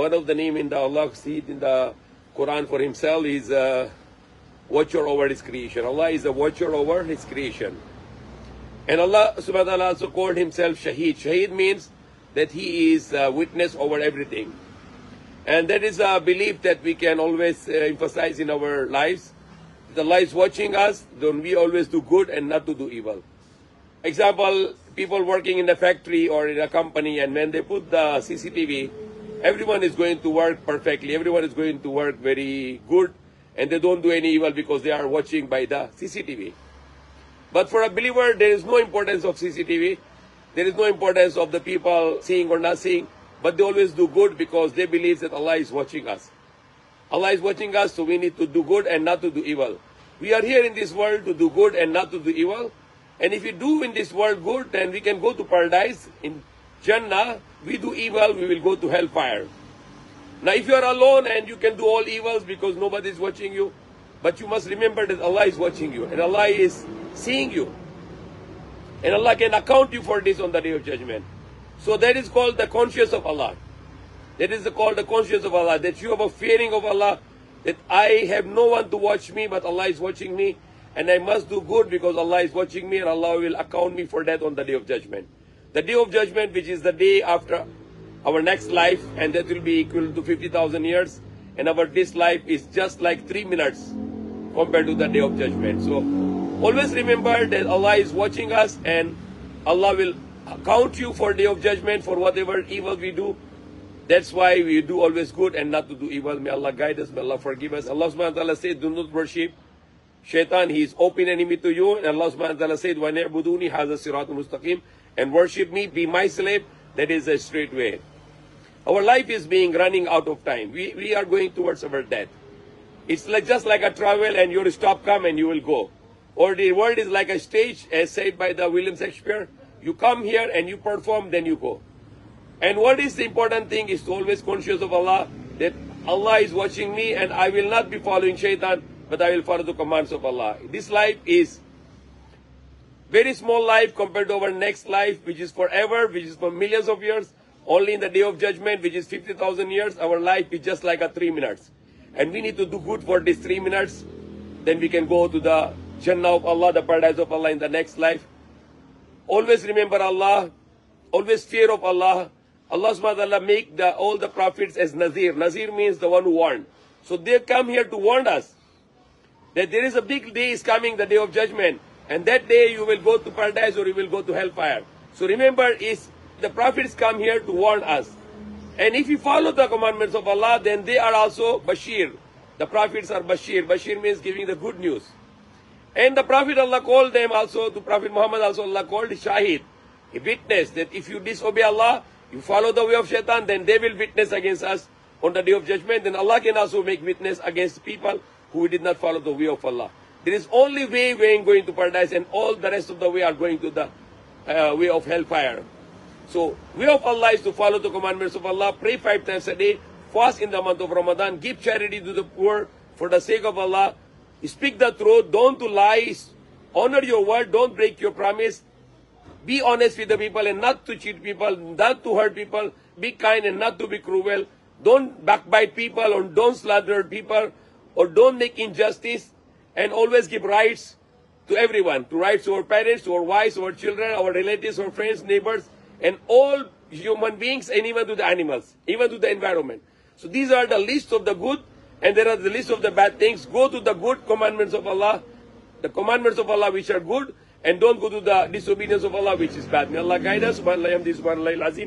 One of the name in the Allah seed in the Quran for himself is watcher over his creation. Allah is a watcher over his creation. And Allah subhanahu wa ta'ala also called himself Shaheed. Shaheed means that he is a witness over everything. And that is a belief that we can always emphasize in our lives. The Allah is watching us, then we always do good and not to do evil. Example, people working in a factory or in a company, and when they put the CCTV, everyone is going to work perfectly. Everyone is going to work very good, and they don't do any evil because they are watching by the CCTV. But for a believer, there is no importance of CCTV. There is no importance of the people seeing or not seeing, but they always do good because they believe that Allah is watching us. Allah is watching us, so we need to do good and not to do evil. We are here in this world to do good and not to do evil. And if we do in this world good, then we can go to paradise. In Jannah, we do evil, we will go to hellfire. Now, if you are alone and you can do all evils because nobody is watching you, but you must remember that Allah is watching you and Allah is seeing you. And Allah can account you for this on the Day of Judgment. So that is called the conscience of Allah. That is called the conscience of Allah, that you have a fearing of Allah, that I have no one to watch me, but Allah is watching me, and I must do good because Allah is watching me, and Allah will account me for that on the Day of Judgment. The Day of Judgment, which is the day after our next life, and that will be equal to 50,000 years, and our this life is just like 3 minutes compared to the Day of Judgment. So always remember that Allah is watching us, and Allah will account you for Day of Judgment for whatever evil we do. That's why we do always good and not to do evil. May Allah guide us, may Allah forgive us. Allah subhanahu wa ta'ala said, do not worship Shaitan, he is open enemy to you. And Allah subhanahu wa ta'ala said, وَنِعْبُدُونِ هَذَا الصِّرَاطُ الْمُسْتَقِيمُ, and worship me, be my slave, that is a straight way. Our life is running out of time. We are going towards our death. It's just like a travel, and your stop come and you will go. Or the world is like a stage, as said by the William Shakespeare. You come here and you perform, then you go. And what is the important thing is to always conscious of Allah, that Allah is watching me and I will not be following Shaitan, but I will follow the commands of Allah. This life is very small life compared to our next life, which is forever, which is for millions of years. Only in the Day of Judgment, which is 50,000 years, our life is just like a 3 minutes. And we need to do good for these 3 minutes. Then we can go to the Jannah of Allah, the paradise of Allah in the next life. Always remember Allah. Always fear of Allah. Allah subhanahu wa ta'ala make all the prophets as Nazir. Nazir means the one who warned. So they come here to warn us that there is a big day is coming, the Day of Judgment. And that day you will go to paradise or you will go to hellfire. So remember, the prophets come here to warn us. And if you follow the commandments of Allah, then they are also Bashir. The prophets are Bashir. Bashir means giving the good news. And the Prophet Allah called them also, to Prophet Muhammad also Allah called Shahid. He witnessed that if you disobey Allah, you follow the way of Shaitan, then they will witness against us on the Day of Judgment. Then Allah can also make witness against people who did not follow the way of Allah. There is only way going to paradise, and all the rest of the way are going to the way of hellfire. So, way of Allah is to follow the commandments of Allah, pray 5 times a day, fast in the month of Ramadan, give charity to the poor for the sake of Allah, speak the truth, don't to lies, honor your word, don't break your promise, be honest with the people and not to cheat people, not to hurt people, be kind and not to be cruel, don't backbite people or don't slander people or don't make injustice, and always give rights to everyone, to rights to our parents, to our wives, to our children, our relatives, our friends, neighbors, and all human beings, and even to the animals, even to the environment. So these are the list of the good, and there are the list of the bad things. Go to the good commandments of Allah, the commandments of Allah which are good, and don't go to the disobedience of Allah which is bad. May Allah guide us. Subhanallah, subhanallah, azim.